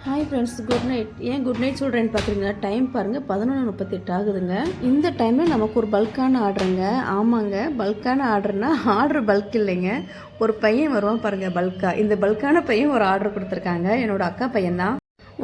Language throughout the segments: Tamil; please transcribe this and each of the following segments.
Hi friends, good night. ஏன் குட் நைட் சொல்கிறேன்னு பார்க்குறீங்களா? டைம் பாருங்கள், 11:38 ஆகுதுங்க. இந்த டைமில் நமக்கு ஒரு பல்கான ஆர்டருங்க. ஆமாங்க, பல்கான ஆர்டர்னா ஆர்டர் பல்க் இல்லைங்க. ஒரு பையன் வருவான் பாருங்கள், பல்காக. இந்த பல்கான பையன் ஒரு ஆர்டர் கொடுத்துருக்காங்க. என்னோடய அக்கா பையன் தான்.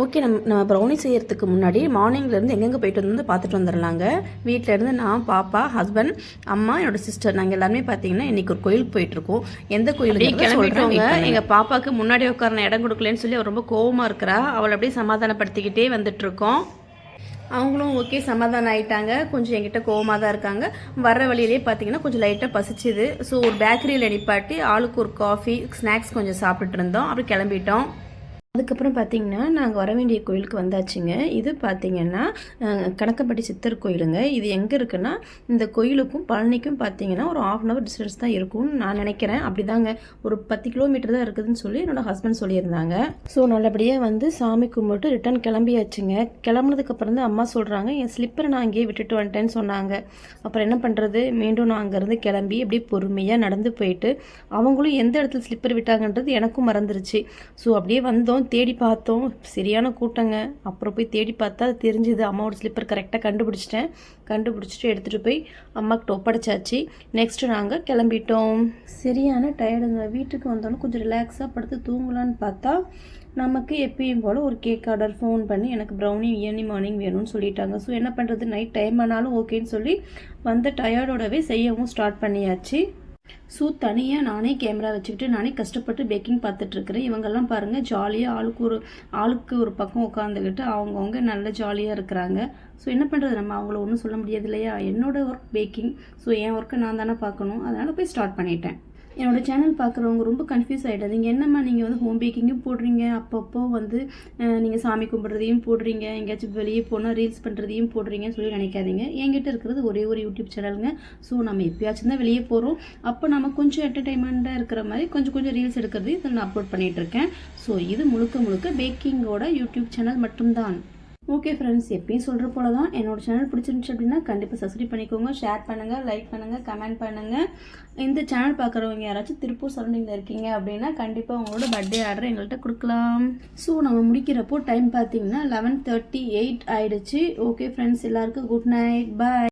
ஓகே, நம்ம ப்ரௌனி செய்கிறதுக்கு முன்னாடி மார்னிங்லேருந்து எங்கெங்கே போயிட்டு வந்து பார்த்துட்டு வந்துடலாங்க. வீட்டிலேருந்து நான், பாப்பா, ஹஸ்பண்ட், அம்மா, என்னோட சிஸ்டர், நாங்கள் எல்லாருமே பார்த்தீங்கன்னா இன்றைக்கி ஒரு கோயிலுக்கு போயிட்டுருக்கோம். எந்த கோயிலுக்கு கிளம்பிட்டோங்க. எங்கள் பாப்பாவுக்கு முன்னாடி உட்கார இடம் கொடுக்கலன்னு சொல்லி அவள் ரொம்ப கோவமாக இருக்கிறா. அவளை அப்படியே சமாதானப்படுத்திக்கிட்டே வந்துட்டுருக்கோம். அவங்களும் ஓகே சமாதானம் ஆகிட்டாங்க. கொஞ்சம் என்கிட்ட கோவமாக தான் இருக்காங்க. வர்ற வழியிலே பார்த்தீங்கன்னா கொஞ்சம் லைட்டாக பசிச்சுது. ஸோ ஒரு பேக்கரியில் நிப்பாட்டி ஆளுக்கு ஒரு காஃபி, ஸ்நாக்ஸ் கொஞ்சம் சாப்பிட்டுட்டு இருந்தோம். அப்படி கிளம்பிட்டோம். அதுக்கப்புறம் பார்த்திங்கன்னா நாங்கள் வர வேண்டிய கோயிலுக்கு வந்தாச்சுங்க. இது பார்த்திங்கன்னா கணக்கம்பட்டி சித்தர் கோயிலுங்க. இது எங்கே இருக்குன்னா, இந்த கோயிலுக்கும் பழனிக்கும் பார்த்திங்கன்னா ஒரு 1/2 hour டிஸ்டன்ஸ் தான் இருக்கும்னு நான் நினைக்கிறேன். அப்படி தாங்க, ஒரு 10 கிலோமீட்டர் தான் இருக்குதுன்னு சொல்லி என்னோடய ஹஸ்பண்ட் சொல்லியிருந்தாங்க. ஸோ நல்லபடியாக வந்து சாமி கும்பிட்டு ரிட்டன் கிளம்பியாச்சுங்க. கிளம்புனதுக்கப்புறம் தான் அம்மா சொல்கிறாங்க, என் ஸ்லிப்பரை நான் அங்கேயே விட்டுட்டு வந்துட்டேன்னு சொன்னாங்க. அப்புறம் என்ன பண்ணுறது, மீண்டும் நான் அங்கேருந்து கிளம்பி அப்படியே பொறுமையாக நடந்து போயிட்டு, அவங்களும் எந்த இடத்துல ஸ்லிப்பர் விட்டாங்கன்றது எனக்கும் மறந்துருச்சு. ஸோ அப்படியே வந்தோம், தேடி பார்த்தோம். சரியான கூட்டங்க. அப்புறம் போய் தேடி பார்த்தா தெரிஞ்சுது, அம்மாவோட ஸ்லிப்பர் கரெக்டாக கண்டுபிடிச்சிட்டு எடுத்துகிட்டு போய் அம்மாக்கிட்ட ஒப்படைச்சாச்சு. நெக்ஸ்ட்டு நாங்கள் கிளம்பிட்டோம். சரியான டயர்டுங்க. வீட்டுக்கு வந்தோன்னே கொஞ்சம் ரிலாக்ஸாக படுத்து தூங்கலான்னு பார்த்தா நமக்கு எப்பயும் போல் ஒரு கேக் ஆர்டர் ஃபோன் பண்ணி எனக்கு ப்ரௌனி ஏர்லி மார்னிங் வேணும்னு சொல்லிட்டாங்க. ஸோ என்ன பண்ணுறது, நைட் டைம் ஆனாலும் ஓகேன்னு சொல்லி வந்த டயர்டோடவே செய்யவும் ஸ்டார்ட் பண்ணியாச்சு. ஸோ தனியாக நானே கேமரா வச்சுக்கிட்டு நானே கஷ்டப்பட்டு பேக்கிங் பார்த்துட்ருக்குறேன். இவங்கெல்லாம் பாருங்கள், ஜாலியாக ஆளுக்கு ஒரு பக்கம் உட்காந்துக்கிட்டு அவங்கவுங்க நல்ல ஜாலியாக இருக்கிறாங்க. ஸோ என்ன பண்ணுறது, நம்ம அவங்கள ஒன்றும் சொல்ல முடியாது இல்லையா. என்னோடய ஒர்க் பேக்கிங். ஸோ என் ஒர்க்கை நான் தானே பார்க்கணும். அதனால் போய் ஸ்டார்ட் பண்ணிட்டேன். என்னோடய சேனல் பார்க்குறவங்க ரொம்ப கன்ஃபியூஸ் ஆகிடாதீங்க. என்னம்மா நீங்கள் வந்து ஹோம் பேக்கிங்கும் போடுறீங்க, அப்பப்போ வந்து நீங்கள் சாமி கும்பிட்றதையும் போடுறீங்க, எங்கேயாச்சும் வெளியே போனால் ரீல்ஸ் பண்ணுறதையும் போடுறீங்கன்னு சொல்லி நினைக்காதீங்க. என்கிட்ட இருக்கிறது ஒரே ஒரு யூடியூப் சேனலுங்க. ஸோ நம்ம எப்பயாச்சும் தான் வெளியே போகிறோம். அப்போ நம்ம கொஞ்சம் என்டர்டைன்மெண்ட்டாக இருக்கிற மாதிரி கொஞ்சம் ரீல்ஸ் எடுக்கிறதையும் இதில் நான் அப்லோட் பண்ணிகிட்ருக்கேன். ஸோ இது முழுக்க பேக்கிங்கோட யூடியூப் சேனல் மட்டும்தான். ஓகே ஃப்ரெண்ட்ஸ், எப்பயும் சொல்கிற போல தான். என்னோட சேனல் பிடிச்சிருந்துச்சு அப்படின்னா கண்டிப்பாக சப்ஸ்கிரைப் பண்ணிக்கோங்க, ஷேர் பண்ணுங்கள், லைக் பண்ணுங்கள், கமெண்ட் பண்ணுங்கள். இந்த சேனல் பார்க்குறவங்க யாராச்சும் திருப்பூர் சரௌண்டிங்கில் இருக்கீங்க அப்படின்னா கண்டிப்பாக உங்களோட பர்த்டே ஆர்டர் எங்கள்கிட்ட கொடுக்கலாம். ஸோ நம்ம முடிக்கிறப்போ டைம் பார்த்தீங்கன்னா 11:38 ஆகிடுச்சு. ஓகே ஃப்ரெண்ட்ஸ், எல்லாருக்கும் குட் நைட், பாய்.